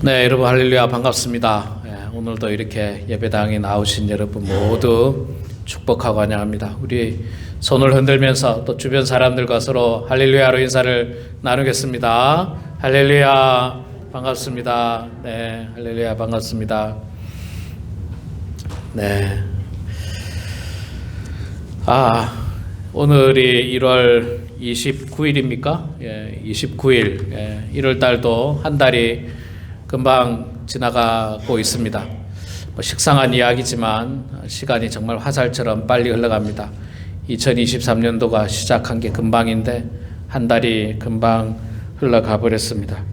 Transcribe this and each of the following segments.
네, 여러분 할렐루야 반갑습니다. 오늘도 이렇게 예배당에 나오신 여러분 모두 축복하고 환영합니다. 우리 손을 흔들면서 또 주변 사람들과 서로 할렐루야로 인사를 나누겠습니다. 할렐루야 반갑습니다. 네, 할렐루야 반갑습니다. 네. 오늘이 1월 29일입니까? 29일. 1월 달도 한 달이 금방 지나가고 있습니다. 식상한 이야기지만 시간이 정말 화살처럼 빨리 흘러갑니다. 2023년도가 시작한 게 금방인데 한 달이 금방 흘러가 버렸습니다.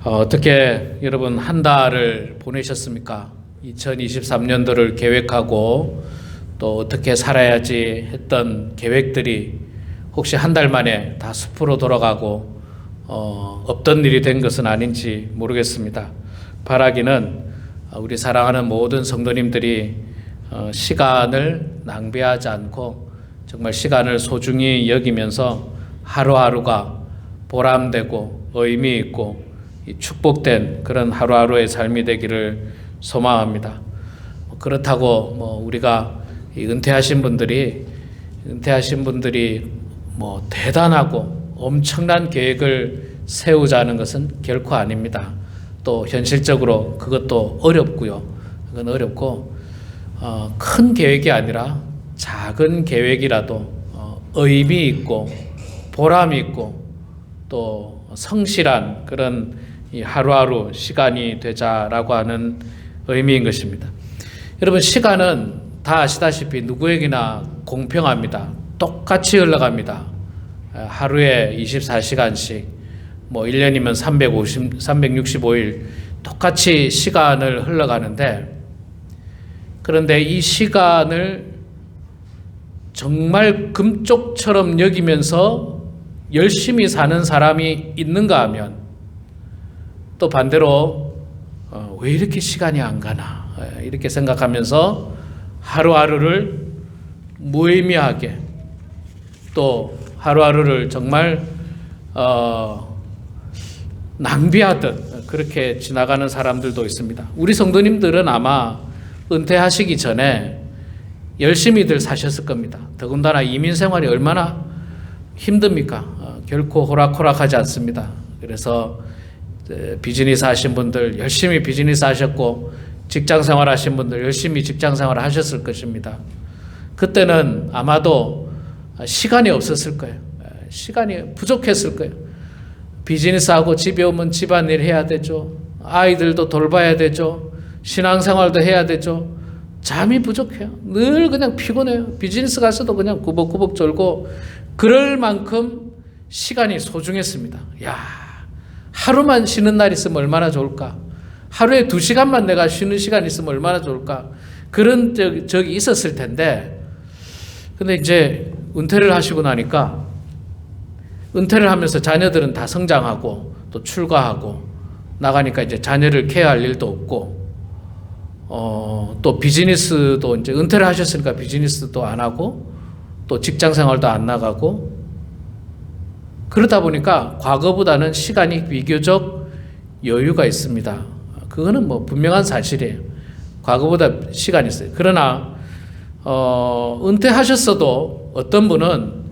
어떻게 여러분 한 달을 보내셨습니까? 2023년도를 계획하고 또 어떻게 살아야지 했던 계획들이 혹시 한 달 만에 다 숲으로 돌아가고 없던 일이 된 것은 아닌지 모르겠습니다. 바라기는 우리 사랑하는 모든 성도님들이 시간을 낭비하지 않고 정말 시간을 소중히 여기면서 하루하루가 보람되고 의미 있고 축복된 그런 하루하루의 삶이 되기를 소망합니다. 그렇다고 우리가 은퇴하신 분들이 대단하고 엄청난 계획을 세우자는 것은 결코 아닙니다. 또 현실적으로 그것도 어렵고요. 그건 어렵고 큰 계획이 아니라 작은 계획이라도 의미 있고 보람 있고 또 성실한 그런 이 하루하루 시간이 되자라고 하는 의미인 것입니다. 여러분 시간은 다 아시다시피 누구에게나 공평합니다. 똑같이 흘러갑니다. 하루에 24시간씩 1년이면 365일 똑같이 시간을 흘러가는데, 그런데 이 시간을 정말 금쪽처럼 여기면서 열심히 사는 사람이 있는가 하면 또 반대로 왜 이렇게 시간이 안 가나 이렇게 생각하면서 하루하루를 무의미하게 또 하루하루를 정말 낭비하듯 그렇게 지나가는 사람들도 있습니다. 우리 성도님들은 아마 은퇴하시기 전에 열심히들 사셨을 겁니다. 더군다나 이민 생활이 얼마나 힘듭니까? 결코 호락호락하지 않습니다. 그래서 비즈니스 하신 분들 열심히 비즈니스 하셨고, 직장 생활 하신 분들 열심히 직장 생활 하셨을 것입니다. 그때는 아마도 시간이 없었을 거예요. 시간이 부족했을 거예요. 비즈니스하고 집에 오면 집안일 해야 되죠. 아이들도 돌봐야 되죠. 신앙생활도 해야 되죠. 잠이 부족해요. 늘 그냥 피곤해요. 비즈니스 가서도 그냥 구벅구벅 졸고, 그럴 만큼 시간이 소중했습니다. 하루만 쉬는 날 있으면 얼마나 좋을까? 하루에 2시간만 내가 쉬는 시간 있으면 얼마나 좋을까? 그런 적이 있었을 텐데, 근데 이제 은퇴를 하시고 나니까, 은퇴를 하면서 자녀들은 다 성장하고 또 출가하고 나가니까 이제 자녀를 케어할 일도 없고, 또 비즈니스도 이제 은퇴를 하셨으니까 비즈니스도 안 하고 또 직장 생활도 안 나가고, 그러다 보니까 과거보다는 시간이 비교적 여유가 있습니다. 그거는 분명한 사실이에요. 과거보다 시간이 있어요. 그러나 은퇴하셨어도 어떤 분은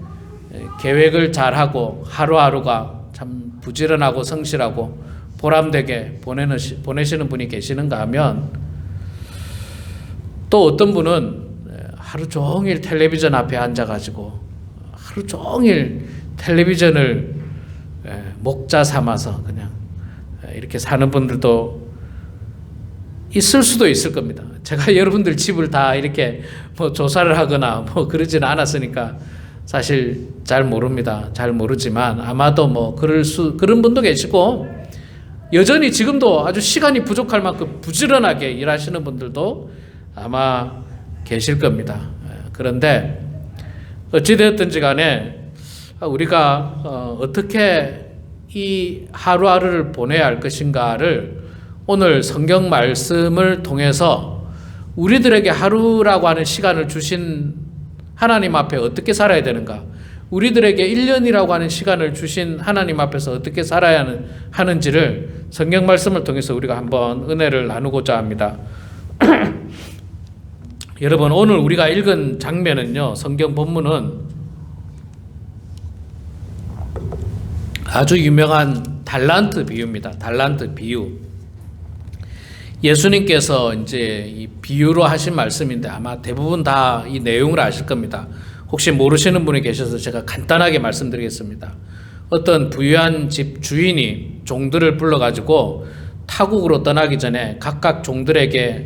계획을 잘하고 하루하루가 참 부지런하고 성실하고 보람되게 보내시는 분이 계시는가 하면, 또 어떤 분은 하루 종일 텔레비전 앞에 앉아가지고 하루 종일 텔레비전을 목자 삼아서 그냥 이렇게 사는 분들도 있을 수도 있을 겁니다. 제가 여러분들 집을 다 이렇게 조사를 하거나 그러지는 않았으니까 사실 잘 모릅니다. 잘 모르지만 아마도 그런 분도 계시고, 여전히 지금도 아주 시간이 부족할 만큼 부지런하게 일하시는 분들도 아마 계실 겁니다. 그런데 어찌되었든지 간에 우리가 어떻게 이 하루하루를 보내야 할 것인가를 오늘 성경 말씀을 통해서 우리들에게 하루라고 하는 시간을 주신 하나님 앞에 어떻게 살아야 되는가, 우리들에게 1년이라고 하는 시간을 주신 하나님 앞에서 어떻게 살아야 하는지를 성경 말씀을 통해서 우리가 한번 은혜를 나누고자 합니다. 여러분, 오늘 우리가 읽은 장면은요, 성경 본문은 아주 유명한 달란트 비유입니다. 달란트 비유. 예수님께서 이제 이 비유로 하신 말씀인데 아마 대부분 다 이 내용을 아실 겁니다. 혹시 모르시는 분이 계셔서 제가 간단하게 말씀드리겠습니다. 어떤 부유한 집 주인이 종들을 불러가지고 타국으로 떠나기 전에 각각 종들에게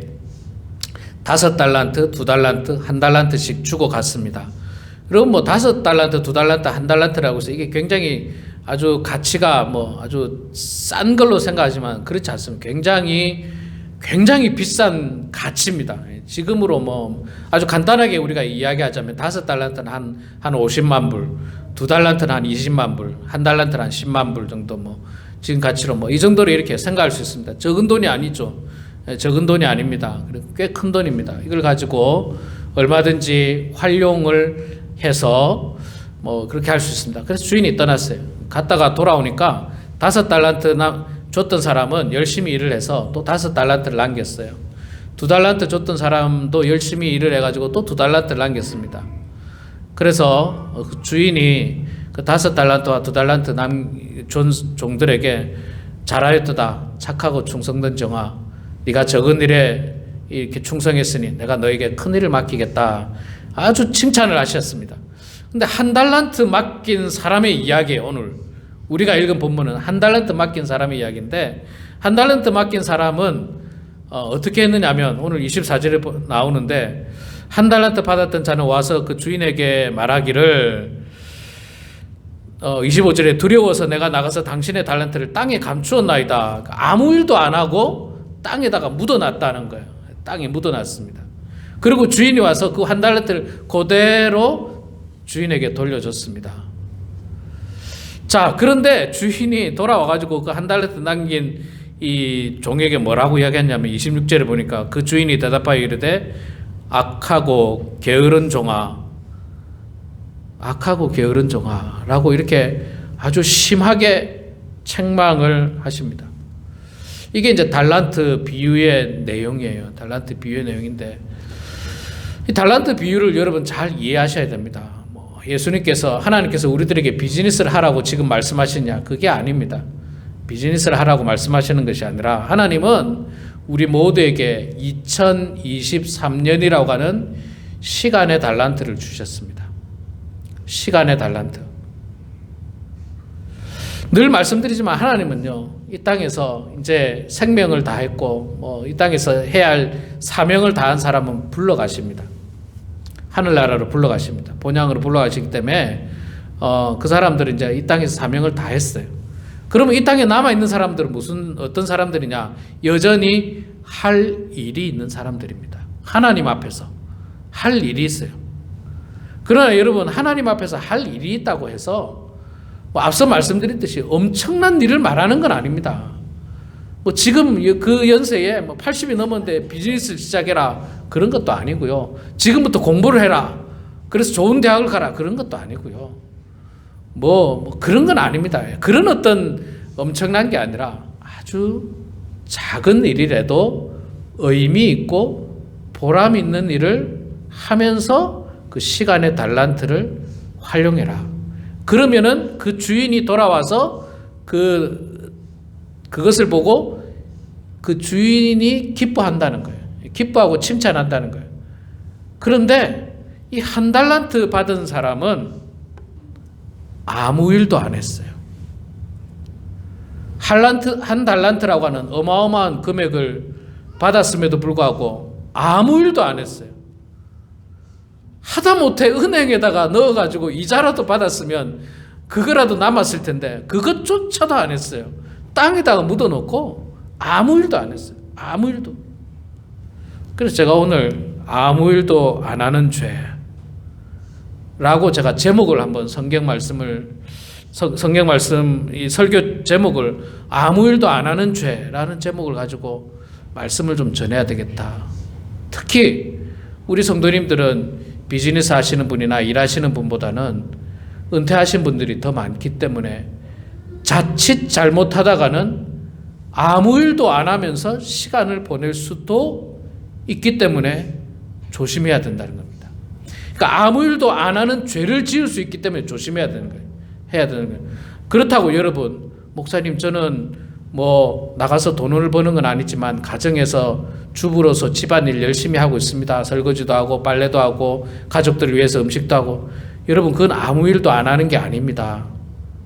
5달란트, 2달란트, 1달란트씩 주고 갔습니다. 그럼 뭐 5달란트, 2달란트, 1달란트라고 해서 이게 굉장히 아주 가치가 뭐 아주 싼 걸로 생각하지만 그렇지 않습니다. 굉장히 비싼 가치입니다. 지금으로 뭐 아주 간단하게 우리가 이야기하자면 5달란트는 한 50만 불, 2달란트는 한 20만 불, 1달란트는 한 10만 불 정도 뭐 지금 가치로 뭐 이 정도로 이렇게 생각할 수 있습니다. 적은 돈이 아니죠. 적은 돈이 아닙니다. 꽤 큰 돈입니다. 이걸 가지고 얼마든지 활용을 해서 뭐 그렇게 할 수 있습니다. 그래서 주인이 떠났어요. 갔다가 돌아오니까 5달란트 줬던 사람은 열심히 일을 해서 또 5달란트를 남겼어요. 2달란트 줬던 사람도 열심히 일을 해가지고 또 2달란트를 남겼습니다. 그래서 그 주인이 그 5달란트와 2달란트 준 종들에게 잘하였도다. 착하고 충성된 종아. 네가 적은 일에 이렇게 충성했으니 내가 너에게 큰 일을 맡기겠다. 아주 칭찬을 하셨습니다. 근데 1달란트 맡긴 사람의 이야기예요. 오늘 우리가 읽은 본문은 1달란트 맡긴 사람의 이야기인데 1달란트 맡긴 사람은 어떻게 했느냐면 오늘 24절에 나오는데 1달란트 받았던 자는 와서 그 주인에게 말하기를 25절에 두려워서 내가 나가서 당신의 달란트를 땅에 감추었나이다. 아무 일도 안 하고 땅에다가 묻어놨다는 거예요. 땅에 묻어놨습니다. 그리고 주인이 와서 그 1달란트를 그대로 주인에게 돌려줬습니다. 자, 그런데 주인이 돌아와가지고 그 1달란트 남긴 이 종에게 뭐라고 이야기했냐면 26절에 보니까 그 주인이 대답하여 이르되 악하고 게으른 종아, 악하고 게으른 종아 라고 이렇게 아주 심하게 책망을 하십니다. 이게 이제 달란트 비유의 내용이에요. 달란트 비유의 내용인데 이 달란트 비유를 여러분 잘 이해하셔야 됩니다. 예수님께서 하나님께서 우리들에게 비즈니스를 하라고 지금 말씀하시냐? 그게 아닙니다. 비즈니스를 하라고 말씀하시는 것이 아니라 하나님은 우리 모두에게 2023년이라고 하는 시간의 달란트를 주셨습니다. 시간의 달란트. 늘 말씀드리지만 하나님은요, 이 땅에서 이제 생명을 다했고 이 땅에서 해야 할 사명을 다한 사람은 불러가십니다. 하늘나라로 불러가십니다. 본향으로 불러가시기 때문에 그 사람들은 이제 이 땅에서 사명을 다했어요. 그러면 이 땅에 남아있는 사람들은 어떤 사람들이냐? 여전히 할 일이 있는 사람들입니다. 하나님 앞에서 할 일이 있어요. 그러나 여러분, 하나님 앞에서 할 일이 있다고 해서 앞서 말씀드렸듯이 엄청난 일을 말하는 건 아닙니다. 지금 그 연세에 80이 넘었는데 비즈니스 시작해라 그런 것도 아니고요. 지금부터 공부를 해라. 그래서 좋은 대학을 가라 그런 것도 아니고요. 그런 건 아닙니다. 그런 어떤 엄청난 게 아니라 아주 작은 일이라도 의미 있고 보람 있는 일을 하면서 그 시간의 달란트를 활용해라. 그러면은 그 주인이 돌아와서 그것을 보고 그 주인이 기뻐한다는 거예요. 기뻐하고 칭찬한다는 거예요. 그런데 이 1달란트 받은 사람은 아무 일도 안 했어요. 1달란트라고 하는 어마어마한 금액을 받았음에도 불구하고 아무 일도 안 했어요. 하다못해 은행에다가 넣어가지고 이자라도 받았으면 그거라도 남았을 텐데 그것조차도 안 했어요. 땅에다가 묻어놓고 아무 일도 안 했어요. 아무 일도. 그래서 제가 오늘 아무 일도 안 하는 죄라고 제가 제목을 한번 성경 말씀 이 설교 제목을 아무 일도 안 하는 죄라는 제목을 가지고 말씀을 좀 전해야 되겠다. 특히 우리 성도님들은 비즈니스 하시는 분이나 일하시는 분보다는 은퇴하신 분들이 더 많기 때문에 자칫 잘못하다가는 아무 일도 안 하면서 시간을 보낼 수도 있기 때문에 조심해야 된다는 겁니다. 그러니까 아무 일도 안 하는 죄를 지을 수 있기 때문에 조심해야 되는 거예요. 해야 되는 거예요. 그렇다고 여러분, 목사님 저는 뭐 나가서 돈을 버는 건 아니지만 가정에서 주부로서 집안일 열심히 하고 있습니다. 설거지도 하고 빨래도 하고 가족들을 위해서 음식도 하고. 여러분, 그건 아무 일도 안 하는 게 아닙니다.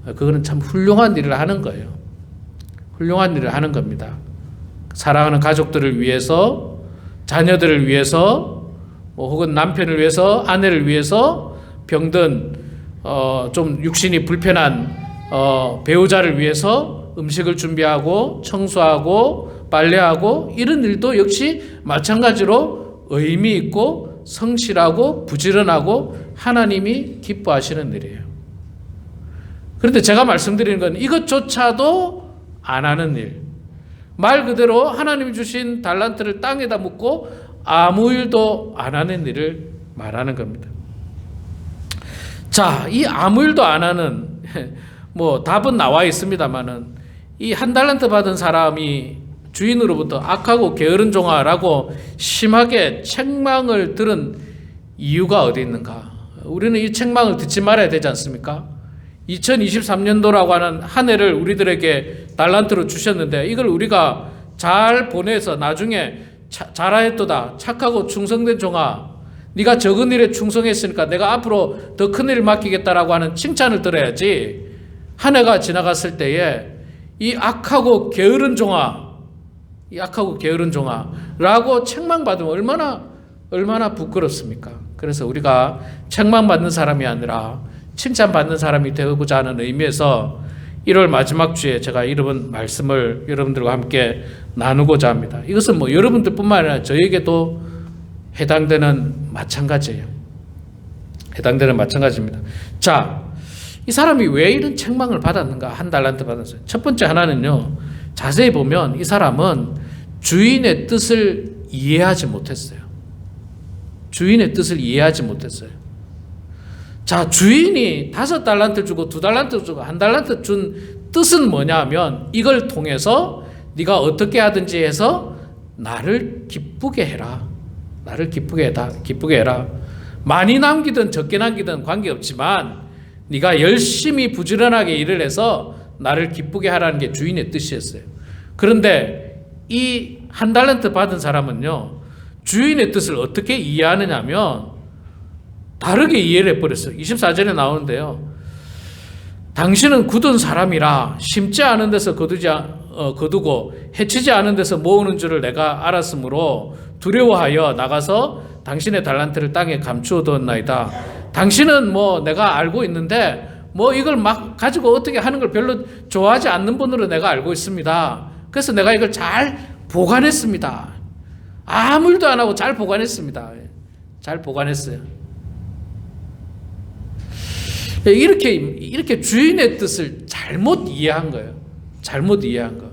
그거는 참 훌륭한 일을 하는 거예요. 훌륭한 일을 하는 겁니다. 사랑하는 가족들을 위해서, 자녀들을 위해서, 혹은 남편을 위해서, 아내를 위해서, 병든 좀 육신이 불편한 배우자를 위해서 음식을 준비하고 청소하고 빨래하고, 이런 일도 역시 마찬가지로 의미 있고 성실하고 부지런하고 하나님이 기뻐하시는 일이에요. 그런데 제가 말씀드리는 건 이것조차도 안 하는 일, 말 그대로 하나님이 주신 달란트를 땅에다 묻고 아무 일도 안 하는 일을 말하는 겁니다. 자, 이 아무 일도 안 하는, 뭐 답은 나와 있습니다만은, 이 한 달란트 받은 사람이 주인으로부터 악하고 게으른 종아라고 심하게 책망을 들은 이유가 어디 있는가? 우리는 이 책망을 듣지 말아야 되지 않습니까? 2023년도라고 하는 한 해를 우리들에게 달란트로 주셨는데, 이걸 우리가 잘 보내서 나중에 잘하였도다, 착하고 충성된 종아, 네가 적은 일에 충성했으니까 내가 앞으로 더 큰 일을 맡기겠다라고 하는 칭찬을 들어야지, 한 해가 지나갔을 때에 이 악하고 게으른 종아, 이 악하고 게으른 종아라고 책망받으면 얼마나 부끄럽습니까? 그래서 우리가 책망받는 사람이 아니라 칭찬받는 사람이 되고자 하는 의미에서 1월 마지막 주에 제가 이런 말씀을 여러분들과 함께 나누고자 합니다. 이것은 뭐 여러분들뿐만 아니라 저에게도 해당되는 마찬가지예요. 해당되는 마찬가지입니다. 자, 이 사람이 왜 이런 책망을 받았는가? 한 달란트 받았어요. 첫 번째 하나는요, 자세히 보면 이 사람은 주인의 뜻을 이해하지 못했어요. 주인의 뜻을 이해하지 못했어요. 자, 주인이 5달란트 주고 2달란트 주고 1달란트 준 뜻은 뭐냐면, 이걸 통해서 네가 어떻게 하든지 해서 나를 기쁘게 해라. 나를 기쁘게 해라. 많이 남기든 적게 남기든 관계없지만 네가 열심히 부지런하게 일을 해서 나를 기쁘게 하라는 게 주인의 뜻이었어요. 그런데 이 1달란트 받은 사람은요, 주인의 뜻을 어떻게 이해하느냐면 다르게 이해를 해버렸어요. 24절에 나오는데요, 당신은 굳은 사람이라 심지 않은 데서 거두고 해치지 않은 데서 모으는 줄을 내가 알았으므로 두려워하여 나가서 당신의 달란트를 땅에 감추어 두었나이다. 당신은 뭐 내가 알고 있는데 뭐 이걸 막 가지고 어떻게 하는 걸 별로 좋아하지 않는 분으로 내가 알고 있습니다. 그래서 내가 이걸 잘 보관했습니다. 아무 일도 안 하고 잘 보관했습니다. 잘 보관했어요. 이렇게 주인의 뜻을 잘못 이해한 거예요. 잘못 이해한 거.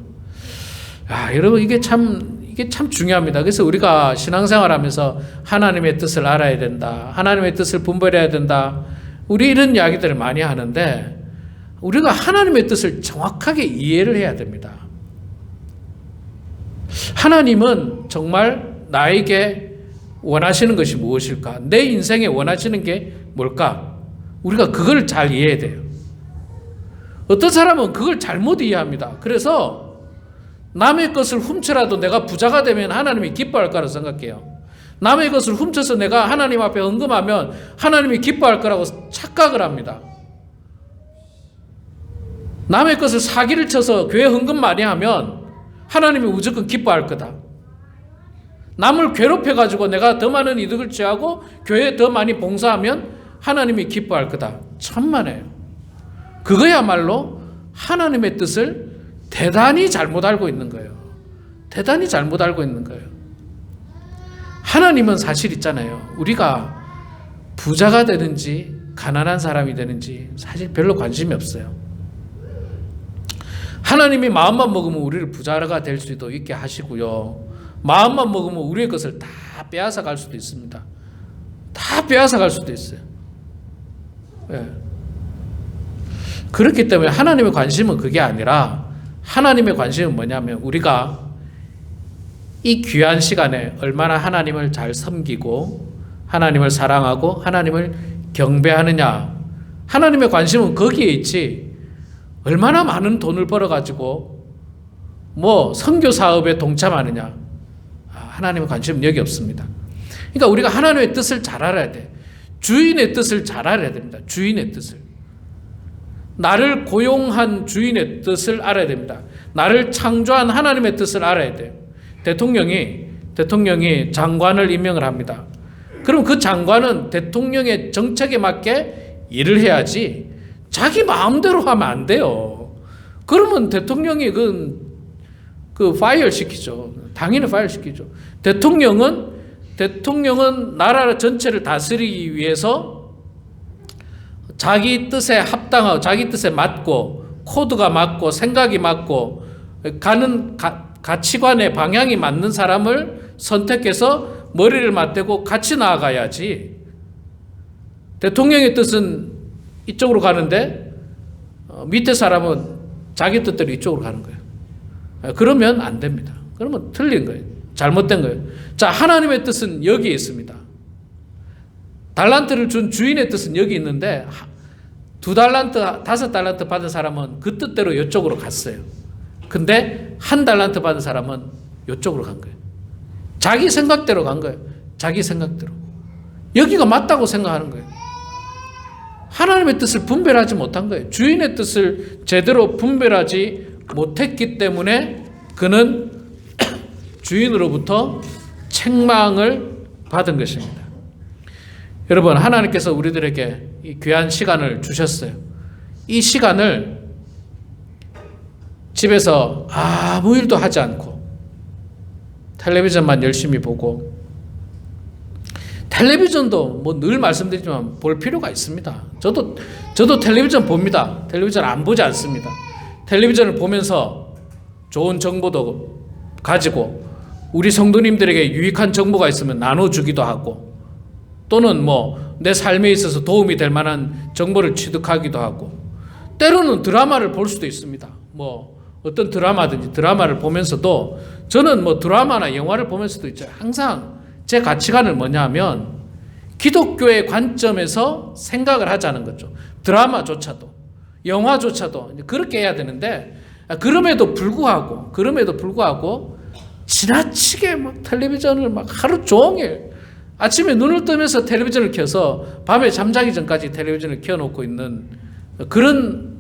여러분, 이게 참 중요합니다. 그래서 우리가 신앙생활하면서 하나님의 뜻을 알아야 된다, 하나님의 뜻을 분별해야 된다, 우리 이런 이야기들을 많이 하는데, 우리가 하나님의 뜻을 정확하게 이해를 해야 됩니다. 하나님은 정말 나에게 원하시는 것이 무엇일까? 내 인생에 원하시는 게 뭘까? 우리가 그걸 잘 이해해야 돼요. 어떤 사람은 그걸 잘못 이해합니다. 그래서 남의 것을 훔쳐라도 내가 부자가 되면 하나님이 기뻐할 거라고 생각해요. 남의 것을 훔쳐서 내가 하나님 앞에 헌금하면 하나님이 기뻐할 거라고 착각을 합니다. 남의 것을 사기를 쳐서 교회 헌금 많이 하면 하나님이 무조건 기뻐할 거다. 남을 괴롭혀가지고 내가 더 많은 이득을 취하고 교회에 더 많이 봉사하면 하나님이 기뻐할 거다. 천만에요. 그거야말로 하나님의 뜻을 대단히 잘못 알고 있는 거예요. 대단히 잘못 알고 있는 거예요. 하나님은 사실 있잖아요, 우리가 부자가 되는지 가난한 사람이 되는지 사실 별로 관심이 없어요. 하나님이 마음만 먹으면 우리를 부자가 될 수도 있게 하시고요, 마음만 먹으면 우리의 것을 다 빼앗아 갈 수도 있습니다. 다 빼앗아 갈 수도 있어요. 네. 그렇기 때문에 하나님의 관심은 그게 아니라 하나님의 관심은 뭐냐면 우리가 이 귀한 시간에 얼마나 하나님을 잘 섬기고 하나님을 사랑하고 하나님을 경배하느냐. 하나님의 관심은 거기에 있지 얼마나 많은 돈을 벌어가지고 뭐 선교 사업에 동참하느냐. 하나님의 관심은 여기 없습니다. 그러니까 우리가 하나님의 뜻을 잘 알아야 돼. 주인의 뜻을 잘 알아야 됩니다. 주인의 뜻을. 나를 고용한 주인의 뜻을 알아야 됩니다. 나를 창조한 하나님의 뜻을 알아야 돼요. 대통령이 장관을 임명을 합니다. 그럼 그 장관은 대통령의 정책에 맞게 일을 해야지 자기 마음대로 하면 안 돼요. 그러면 대통령이 그 파이어 시키죠. 당연히 파이어 시키죠. 대통령은 나라 전체를 다스리기 위해서 자기 뜻에 합당하고 자기 뜻에 맞고 코드가 맞고 생각이 맞고 가는 가치관의 방향이 맞는 사람을 선택해서 머리를 맞대고 같이 나아가야지. 대통령의 뜻은 이쪽으로 가는데 밑에 사람은 자기 뜻대로 이쪽으로 가는 거예요. 그러면 안 됩니다. 그러면 틀린 거예요. 잘못된 거예요. 자, 하나님의 뜻은 여기에 있습니다. 달란트를 준 주인의 뜻은 여기 있는데 2달란트, 5달란트 받은 사람은 그 뜻대로 이쪽으로 갔어요. 근데 1달란트 받은 사람은 이쪽으로 간 거예요. 자기 생각대로 간 거예요. 자기 생각대로. 여기가 맞다고 생각하는 거예요. 하나님의 뜻을 분별하지 못한 거예요. 주인의 뜻을 제대로 분별하지 못했기 때문에 그는 주인으로부터 책망을 받은 것입니다. 여러분, 하나님께서 우리들에게 이 귀한 시간을 주셨어요. 이 시간을 집에서 아무 일도 하지 않고 텔레비전만 열심히 보고, 텔레비전도 뭐 늘 말씀드리지만 볼 필요가 있습니다. 저도 텔레비전 봅니다. 텔레비전 안 보지 않습니다. 텔레비전을 보면서 좋은 정보도 가지고 우리 성도님들에게 유익한 정보가 있으면 나눠주기도 하고, 또는 뭐 내 삶에 있어서 도움이 될 만한 정보를 취득하기도 하고, 때로는 드라마를 볼 수도 있습니다. 뭐 어떤 드라마든지 드라마를 보면서도, 저는 뭐 드라마나 영화를 보면서도 있죠. 항상 제 가치관은 뭐냐면 기독교의 관점에서 생각을 하자는 거죠. 드라마조차도 영화조차도 그렇게 해야 되는데, 그럼에도 불구하고 지나치게 막 텔레비전을 막 하루 종일 아침에 눈을 뜨면서 텔레비전을 켜서 밤에 잠자기 전까지 텔레비전을 켜놓고 있는 그런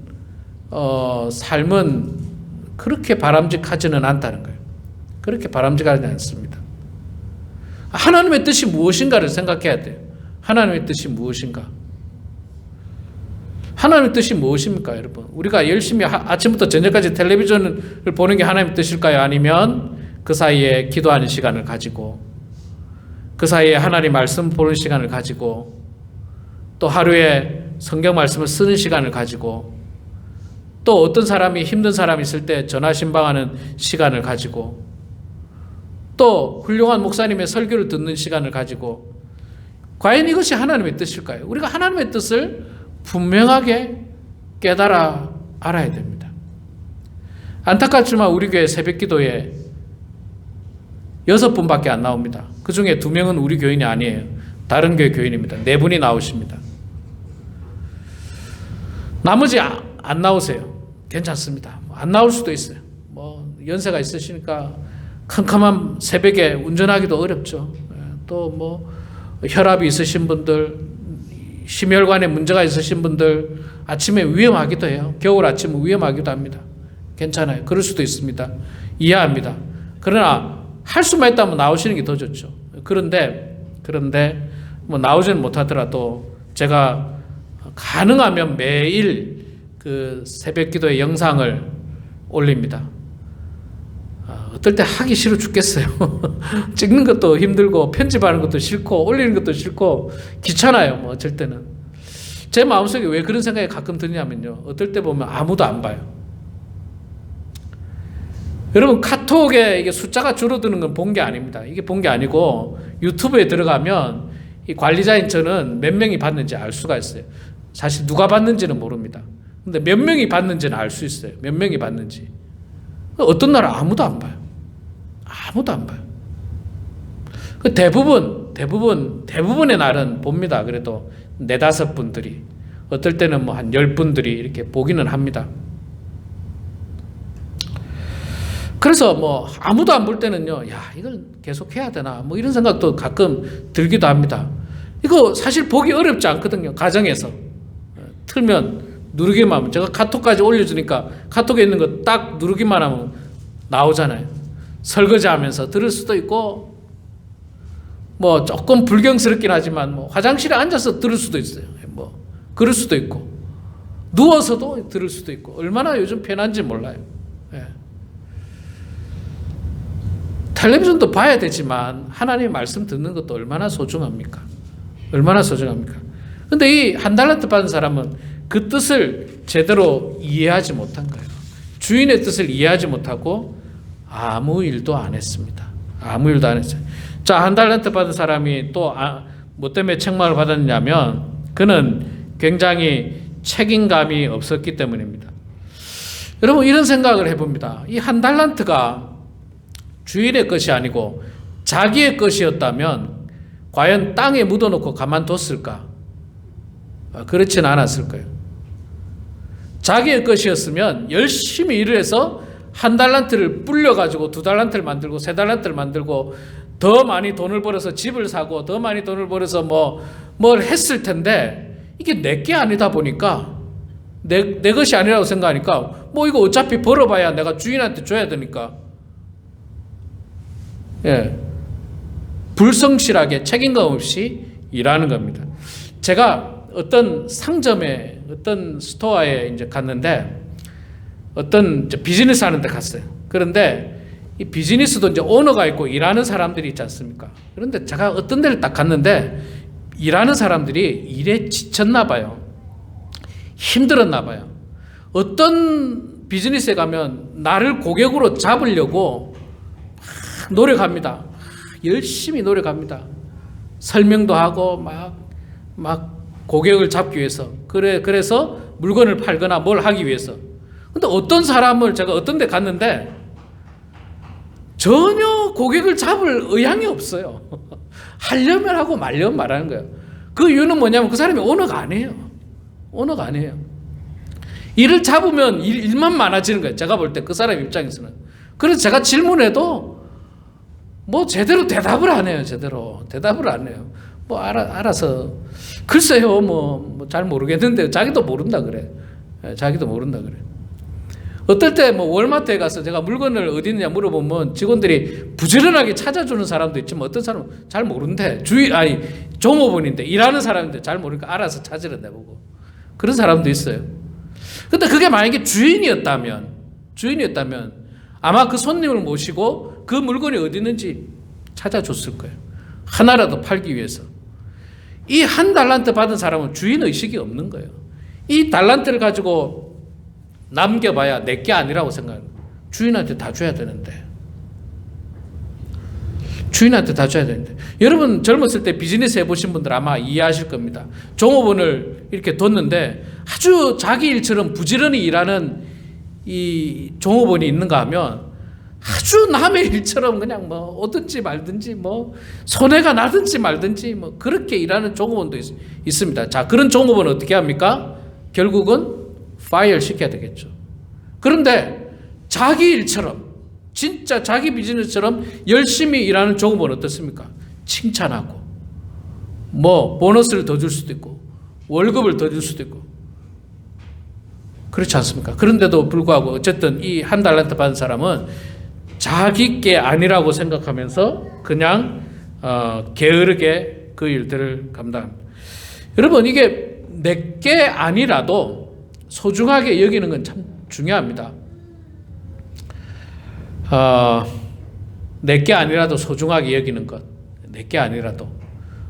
삶은 그렇게 바람직하지는 않다는 거예요. 그렇게 바람직하지 않습니다. 하나님의 뜻이 무엇인가를 생각해야 돼요. 하나님의 뜻이 무엇인가? 하나님의 뜻이 무엇입니까, 여러분? 우리가 열심히 아침부터 저녁까지 텔레비전을 보는 게 하나님의 뜻일까요? 아니면 그 사이에 기도하는 시간을 가지고, 그 사이에 하나님 말씀 보는 시간을 가지고, 또 하루에 성경 말씀을 쓰는 시간을 가지고, 또 어떤 사람이 힘든 사람이 있을 때 전화 신방하는 시간을 가지고, 또 훌륭한 목사님의 설교를 듣는 시간을 가지고, 과연 이것이 하나님의 뜻일까요? 우리가 하나님의 뜻을 분명하게 깨달아 알아야 됩니다. 안타깝지만 우리 교회 새벽 기도에 6분밖에 안 나옵니다. 그 중에 2명은 우리 교인이 아니에요. 다른 교회 교인입니다. 4분이 나오십니다. 나머지 안 나오세요. 괜찮습니다. 안 나올 수도 있어요. 뭐 연세가 있으시니까 캄캄한 새벽에 운전하기도 어렵죠. 또 뭐 혈압이 있으신 분들, 심혈관에 문제가 있으신 분들 아침에 위험하기도 해요. 겨울 아침은 위험하기도 합니다. 괜찮아요. 그럴 수도 있습니다. 이해합니다. 그러나 할 수만 있다면 나오시는 게 더 좋죠. 그런데 뭐 나오지는 못하더라도 제가 가능하면 매일 그 새벽 기도의 영상을 올립니다. 어떨 때 하기 싫어 죽겠어요. 찍는 것도 힘들고 편집하는 것도 싫고 올리는 것도 싫고 귀찮아요. 뭐 어쩔 때는. 제 마음속에 왜 그런 생각이 가끔 드냐면요, 어떨 때 보면 아무도 안 봐요. 여러분, 카톡에 이게 숫자가 줄어드는 건 본 게 아닙니다. 이게 본 게 아니고 유튜브에 들어가면 이 관리자인 저는 몇 명이 봤는지 알 수가 있어요. 사실 누가 봤는지는 모릅니다. 근데 몇 명이 봤는지는 알 수 있어요. 몇 명이 봤는지. 어떤 나라 아무도 안 봐요. 아무도 안 봐요. 대부분의 날은 봅니다. 그래도 4-5분들이. 어떨 때는 뭐 한 10분들이 이렇게 보기는 합니다. 그래서 뭐 아무도 안 볼 때는요, 야, 이걸 계속 해야 되나? 뭐 이런 생각도 가끔 들기도 합니다. 이거 사실 보기 어렵지 않거든요. 가정에서. 틀면 누르기만 하면, 제가 카톡까지 올려주니까 카톡에 있는 거 딱 누르기만 하면 나오잖아요. 설거지 하면서 들을 수도 있고, 뭐 조금 불경스럽긴 하지만 뭐 화장실에 앉아서 들을 수도 있어요. 뭐 그럴 수도 있고, 누워서도 들을 수도 있고, 얼마나 요즘 편한지 몰라요. 예. 텔레비전도 봐야 되지만 하나님의 말씀 듣는 것도 얼마나 소중합니까? 얼마나 소중합니까? 근데 이 한 달란트 받은 사람은 그 뜻을 제대로 이해하지 못한 거예요. 주인의 뜻을 이해하지 못하고 아무 일도 안 했습니다. 아무 일도 안 했어요. 자, 한 달란트 받은 사람이 또 뭐 때문에 책망을 받았냐면 그는 굉장히 책임감이 없었기 때문입니다. 여러분, 이런 생각을 해봅니다. 이 한 달란트가 주인의 것이 아니고 자기의 것이었다면 과연 땅에 묻어놓고 가만뒀을까? 그렇지는 않았을 거예요. 자기의 것이었으면 열심히 일을 해서 한 달란트를 불려가지고 2달란트를 만들고 3달란트를 만들고 더 많이 돈을 벌어서 집을 사고 더 많이 돈을 벌어서 뭘 했을 텐데, 이게 내게 아니다 보니까 내 것이 아니라고 생각하니까 뭐 이거 어차피 벌어봐야 내가 주인한테 줘야 되니까, 예, 불성실하게 책임감 없이 일하는 겁니다. 제가 어떤 상점에, 어떤 스토어에 이제 갔는데, 어떤 비즈니스 하는 데 갔어요. 그런데 이 비즈니스도 이제 오너가 있고 일하는 사람들이 있지 않습니까? 그런데 제가 어떤 데를 딱 갔는데 일하는 사람들이 일에 지쳤나 봐요. 힘들었나 봐요. 어떤 비즈니스에 가면 나를 고객으로 잡으려고 막 노력합니다. 열심히 노력합니다. 설명도 하고 막 고객을 잡기 위해서. 그래서 물건을 팔거나 뭘 하기 위해서. 근데 어떤 사람을 제가 어떤 데 갔는데 전혀 고객을 잡을 의향이 없어요. 하려면 하고 말려면 말하는 거예요. 그 이유는 뭐냐면 그 사람이 오너가 아니에요. 오너가 아니에요. 일을 잡으면 일만 많아지는 거예요. 제가 볼 때 그 사람 입장에서는. 그래서 제가 질문해도 뭐 제대로 대답을 안 해요. 제대로 대답을 안 해요. 뭐 알아서 글쎄요 뭐 잘 모르겠는데 자기도 모른다 그래. 자기도 모른다 그래. 어떨 때 뭐 월마트에 가서 제가 물건을 어디 있느냐 물어보면 직원들이 부지런하게 찾아주는 사람도 있지만 어떤 사람은 잘 모르는데 종업원인데 일하는 사람인데 잘 모르니까 알아서 찾으러 내보고 그런 사람도 있어요. 근데 그게 만약에 주인이었다면 아마 그 손님을 모시고 그 물건이 어디 있는지 찾아줬을 거예요. 하나라도 팔기 위해서. 이 한 달란트 받은 사람은 주인의식이 없는 거예요. 이 달란트를 가지고 남겨봐야 내게 아니라고 생각해요. 주인한테 다 줘야 되는데. 주인한테 다 줘야 되는데. 여러분 젊었을 때 비즈니스 해보신 분들 아마 이해하실 겁니다. 종업원을 이렇게 뒀는데 아주 자기 일처럼 부지런히 일하는 이 종업원이 있는가 하면 아주 남의 일처럼 그냥 뭐 오든지 말든지 뭐 손해가 나든지 말든지 뭐 그렇게 일하는 종업원도 있습니다. 자, 그런 종업원은 어떻게 합니까? 결국은 파이어 시켜야 되겠죠. 그런데 자기 일처럼 진짜 자기 비즈니스처럼 열심히 일하는 종업원은 어떻습니까? 칭찬하고 뭐 보너스를 더 줄 수도 있고 월급을 더 줄 수도 있고 그렇지 않습니까? 그런데도 불구하고 어쨌든 이 한 달란트 받은 사람은 자기 게 아니라고 생각하면서 그냥 게으르게 그 일들을 감당합니다. 여러분 이게 내게 아니라도 소중하게 여기는 건 참 중요합니다. 내게 아니라도 소중하게 여기는 것, 내게 아니라도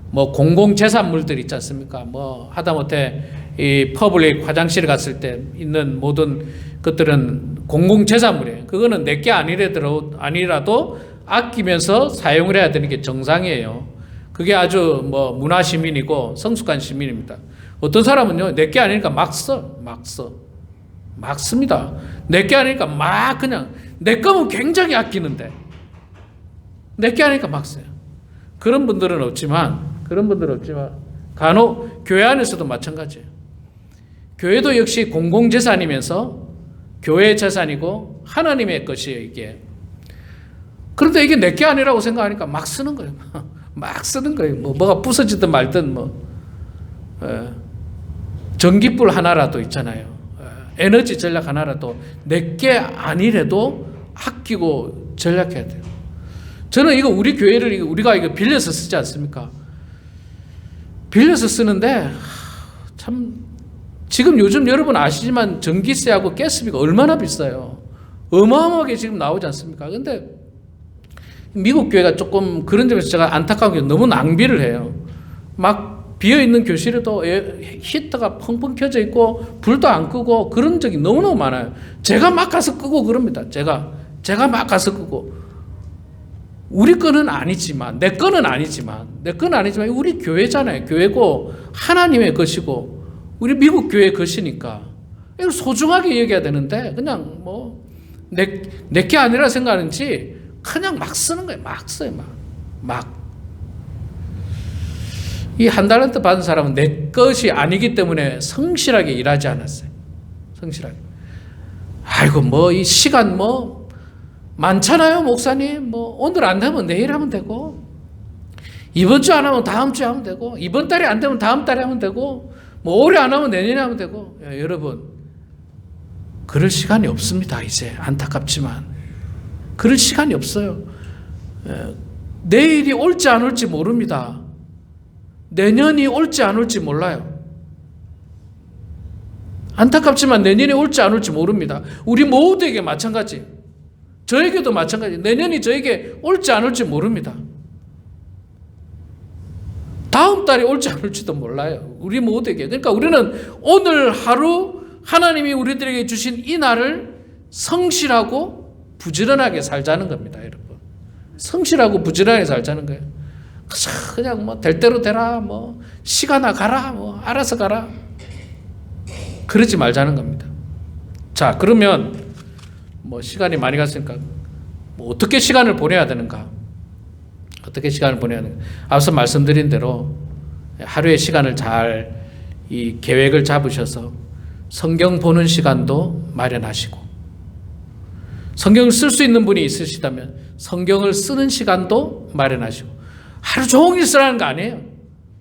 뭐 공공재산물들 있지 않습니까? 뭐 하다못해 이 퍼블릭 화장실에 갔을 때 있는 모든 것들은 공공재산물이에요. 그거는 내게 아니라도 아끼면서 사용을 해야 되는 게 정상이에요. 그게 아주 뭐 문화시민이고 성숙한 시민입니다. 어떤 사람은요, 내게 아니니까 막 씁니다. 내게 아니니까 막 그냥 내 거면 굉장히 아끼는데 내게 하니까 막 써요. 그런 분들은 없지만 간혹 교회 안에서도 마찬가지예요. 교회도 역시 공공재산이면서 교회의 재산이고 하나님의 것이에요, 이게. 그런데 이게 내게 아니라고 생각하니까 막 쓰는 거예요. 막 쓰는 거예요. 뭐가 부서지든 말든 전기불 하나라도 있잖아요. 에너지 전략 하나라도 내게 아니래도 아끼고 전략해야 돼요. 저는 이거 우리 교회를 우리가 이거 빌려서 쓰지 않습니까? 빌려서 쓰는데 참 지금 요즘 여러분 아시지만 전기세하고 가스비가 얼마나 비싸요. 어마어마하게 지금 나오지 않습니까? 근데 미국 교회가 조금 그런 점에서 제가 안타까운 게 너무 낭비를 해요. 막 비어있는 교실에도 히터가 펑펑 켜져 있고 불도 안 끄고 그런 적이 너무너무 많아요. 제가 막 가서 끄고 그럽니다. 제가 막 가서 끄고. 우리 거는 아니지만 내 거는 아니지만 우리 교회잖아요. 교회고 하나님의 것이고 우리 미국 교회의 것이니까 이걸 소중하게 얘기해야 되는데 그냥 내게 아니라 생각하는지 그냥 막 쓰는 거예요. 막 써요. 막. 이 한 달란트 받은 사람은 내 것이 아니기 때문에 성실하게 일하지 않았어요. 성실하게. 아이고 이 시간 많잖아요, 목사님. 오늘 안 되면 내일 하면 되고, 이번 주 안 하면 다음 주에 하면 되고, 이번 달에 안 되면 다음 달에 하면 되고, 올해 안 하면 내년에 하면 되고. 여러분, 그럴 시간이 없습니다, 이제. 안타깝지만. 그럴 시간이 없어요. 내일이 올지 안 올지 모릅니다. 내년이 올지 안 올지 몰라요. 안타깝지만 내년이 올지 안 올지 모릅니다. 우리 모두에게 마찬가지. 저에게도 마찬가지. 내년이 저에게 올지 안 올지 모릅니다. 다음 달에 올지 안 올지도 몰라요. 우리 모두에게. 그러니까 우리는 오늘 하루 하나님이 우리들에게 주신 이 날을 성실하고 부지런하게 살자는 겁니다, 여러분. 성실하고 부지런하게 살자는 거예요. 그냥 될 대로 되라, 시간아 가라, 알아서 가라. 그러지 말자는 겁니다. 자, 그러면 시간이 많이 갔으니까 어떻게 시간을 보내야 되는가? 어떻게 시간을 보내야 되는가? 앞서 말씀드린 대로 하루의 시간을 잘 이 계획을 잡으셔서 성경 보는 시간도 마련하시고 성경을 쓸 수 있는 분이 있으시다면 성경을 쓰는 시간도 마련하시고 하루 종일 쓰라는 거 아니에요.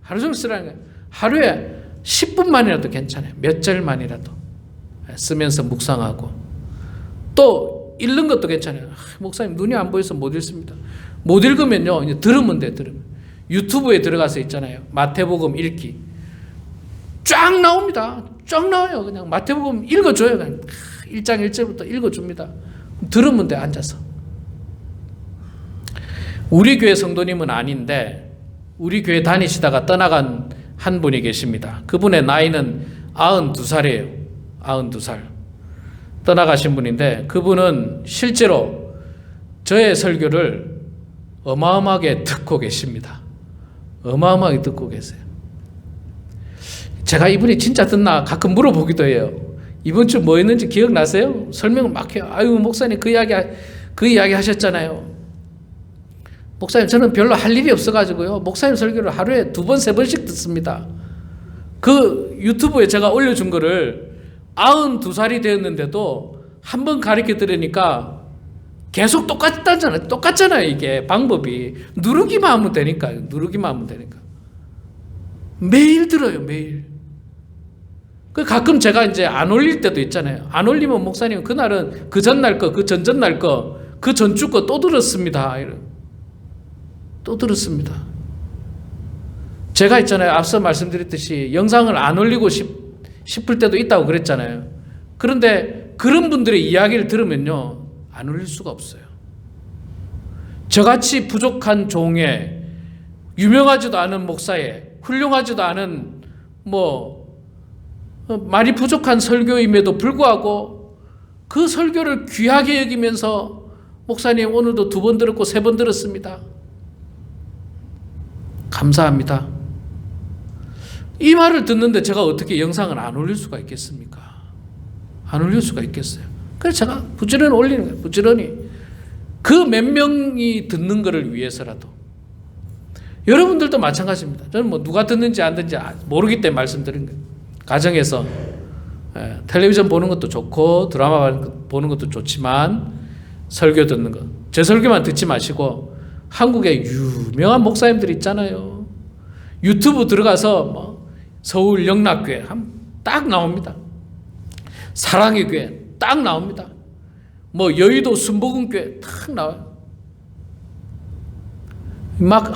하루 종일 쓰라는 거예요. 하루에 10분만이라도 괜찮아요. 몇 절만이라도 쓰면서 묵상하고 또 읽는 것도 괜찮아요. 목사님 눈이 안 보여서 못 읽습니다. 못 읽으면요 이제 들으면 돼요. 들으면 유튜브에 들어가서 있잖아요. 마태복음 읽기 쫙 나옵니다. 쫙 나와요. 그냥 마태복음 읽어줘요. 그냥 1장 1절부터 읽어줍니다. 들으면 돼. 앉아서. 우리 교회 성도님은 아닌데 우리 교회 다니시다가 떠나간 한 분이 계십니다. 그분의 나이는 92살이에요. 92살. 떠나가신 분인데 그분은 실제로 저의 설교를 어마어마하게 듣고 계십니다. 어마어마하게 듣고 계세요. 제가 이분이 진짜 듣나 가끔 물어보기도 해요. 이번 주 뭐 했는지 기억나세요? 설명을 막 해요. 아유 목사님 그 이야기 하셨잖아요. 목사님 저는 별로 할 일이 없어가지고요. 목사님 설교를 하루에 2번 3번씩 듣습니다. 그 유튜브에 제가 올려준 거를 92살이 되었는데도 한 번 가르쳐 드리니까 계속 똑같잖아요. 이게 방법이. 누르기만 하면 되니까. 매일 들어요. 매일. 가끔 제가 이제 안 올릴 때도 있잖아요. 안 올리면 목사님 그날은 그 전날 거, 그 전전날 거, 그 전주 거 또 들었습니다. 또 들었습니다. 제가 있잖아요. 앞서 말씀드렸듯이 영상을 안 올리고 싶을 때도 있다고 그랬잖아요. 그런데 그런 분들의 이야기를 들으면요. 안 올릴 수가 없어요. 저같이 부족한 종에 유명하지도 않은 목사에 훌륭하지도 않은 말이 부족한 설교임에도 불구하고 그 설교를 귀하게 여기면서 목사님 오늘도 2번 들었고 3번 들었습니다. 감사합니다. 이 말을 듣는데 제가 어떻게 영상을 안 올릴 수가 있겠습니까? 안 올릴 수가 있겠어요. 그래서 제가 부지런히 올리는 거예요. 부지런히. 그 몇 명이 듣는 것을 위해서라도. 여러분들도 마찬가지입니다. 저는 뭐 누가 듣는지 안 듣는지 모르기 때문에 말씀드린 거예요. 가정에서 텔레비전 보는 것도 좋고 드라마 보는 것도 좋지만 설교 듣는 것. 제 설교만 듣지 마시고 한국에 유명한 목사님들 있잖아요. 유튜브 들어가서 뭐 서울 영락교회 딱 나옵니다. 사랑의 교회 딱 나옵니다. 뭐 여의도 순복음교회 딱 나와요. 막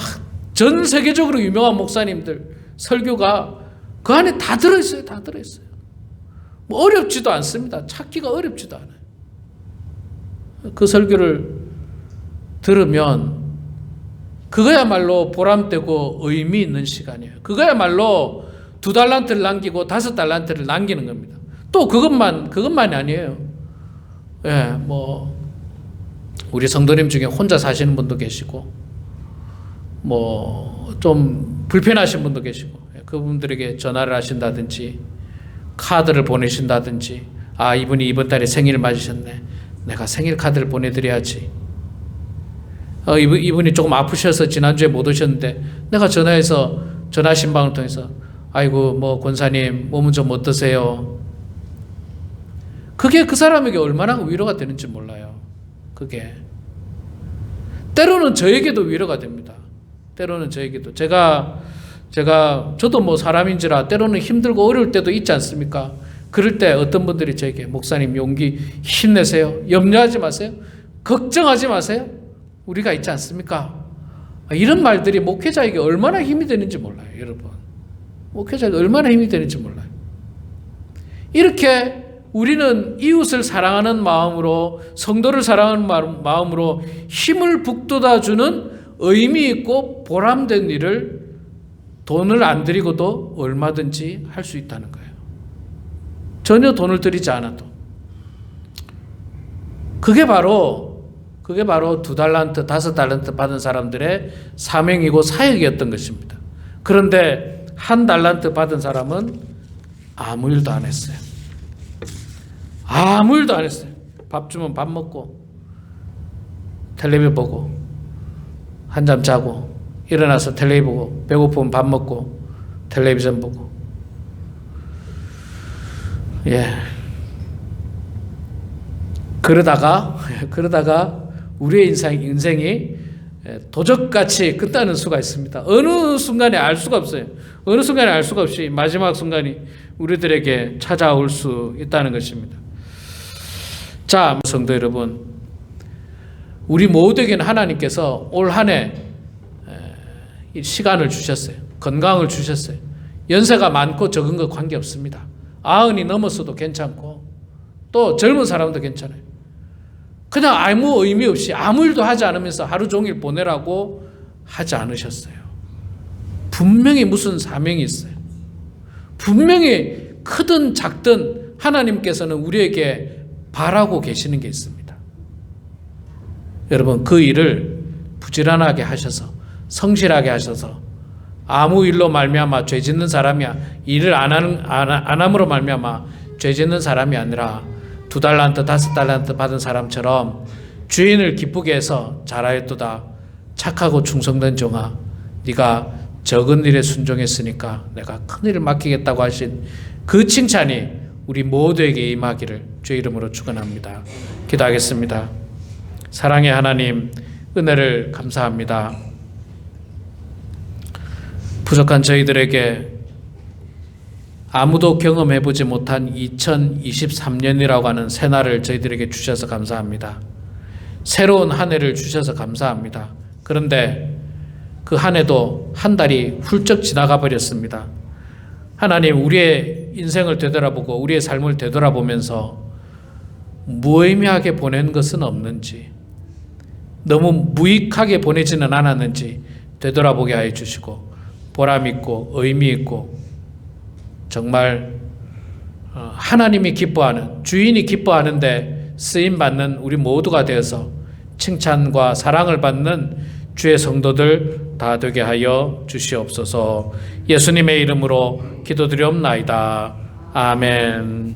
전 세계적으로 유명한 목사님들 설교가 그 안에 다 들어있어요. 다 들어있어요. 뭐 어렵지도 않습니다. 찾기가 어렵지도 않아요. 그 설교를 들으면 그거야말로 보람되고 의미 있는 시간이에요. 그거야말로 2달란트를 남기고 5달란트를 남기는 겁니다. 또 그것만이 아니에요. 예, 뭐 우리 성도님 중에 혼자 사시는 분도 계시고 뭐 좀 불편하신 분도 계시고 그분들에게 전화를 하신다든지 카드를 보내신다든지 이분이 이번 달에 생일을 맞으셨네. 내가 생일 카드를 보내드려야지. 이분이 조금 아프셔서 지난주에 못 오셨는데 내가 전화해서 전화 신방을 통해서 아이고 뭐 권사님 몸은 좀 어떠세요? 그게 그 사람에게 얼마나 위로가 되는지 몰라요. 그게 때로는 저에게도 위로가 됩니다. 때로는 저에게도 저도 뭐 사람인지라 때로는 힘들고 어려울 때도 있지 않습니까? 그럴 때 어떤 분들이 저에게 목사님 용기 힘내세요. 염려하지 마세요. 걱정하지 마세요. 우리가 있지 않습니까? 이런 말들이 목회자에게 얼마나 힘이 되는지 몰라요. 여러분. 목회자에게 얼마나 힘이 되는지 몰라요. 이렇게 우리는 이웃을 사랑하는 마음으로 성도를 사랑하는 마음으로 힘을 북돋아주는 의미 있고 보람된 일을 돈을 안 들이고도 얼마든지 할 수 있다는 거예요. 전혀 돈을 들이지 않아도. 그게 바로 2달란트, 5달란트 받은 사람들의 사명이고 사역이었던 것입니다. 그런데 1달란트 받은 사람은 아무 일도 안 했어요. 아무 일도 안 했어요. 밥 주면 밥 먹고 텔레비전 보고 한잠 자고 일어나서 텔레비전 보고 배고프면 밥 먹고 텔레비전 보고 그러다가 우리의 인생이 도적같이 끝나는 수가 있습니다. 어느 순간에 알 수가 없어요. 어느 순간에 알 수가 없이 마지막 순간이 우리들에게 찾아올 수 있다는 것입니다. 자, 성도 여러분, 우리 모두에게는 하나님께서 올 한 해 시간을 주셨어요. 건강을 주셨어요. 연세가 많고 적은 거 관계없습니다. 90이 넘었어도 괜찮고 또 젊은 사람도 괜찮아요. 그냥 아무 의미 없이 아무 일도 하지 않으면서 하루 종일 보내라고 하지 않으셨어요. 분명히 무슨 사명이 있어요. 분명히 크든 작든 하나님께서는 우리에게 바라고 계시는 게 있습니다. 여러분, 그 일을 부지런하게 하셔서 성실하게 하셔서 아무 일로 말미암아 죄 짓는 사람이 일을 안 함으로 말미암아 죄 짓는 사람이 아니라 2달란트 5달란트 받은 사람처럼 주인을 기쁘게 해서 잘하였도다 착하고 충성된 종아 네가 적은 일에 순종했으니까 내가 큰 일을 맡기겠다고 하신 그 칭찬이 우리 모두에게 임하기를 주의 이름으로 축원합니다. 기도하겠습니다. 사랑의 하나님, 은혜를 감사합니다. 부족한 저희들에게 아무도 경험해보지 못한 2023년이라고 하는 새날을 저희들에게 주셔서 감사합니다. 새로운 한 해를 주셔서 감사합니다. 그런데 그 한 해도 한 달이 훌쩍 지나가 버렸습니다. 하나님, 우리의 인생을 되돌아보고 우리의 삶을 되돌아보면서 무의미하게 보낸 것은 없는지, 너무 무익하게 보내지는 않았는지 되돌아보게 하여 주시고 보람 있고 의미 있고 정말 하나님이 기뻐하는, 주인이 기뻐하는데 쓰임받는 우리 모두가 되어서 칭찬과 사랑을 받는 주의 성도들 다 되게 하여 주시옵소서. 예수님의 이름으로 기도드리옵나이다. 아멘.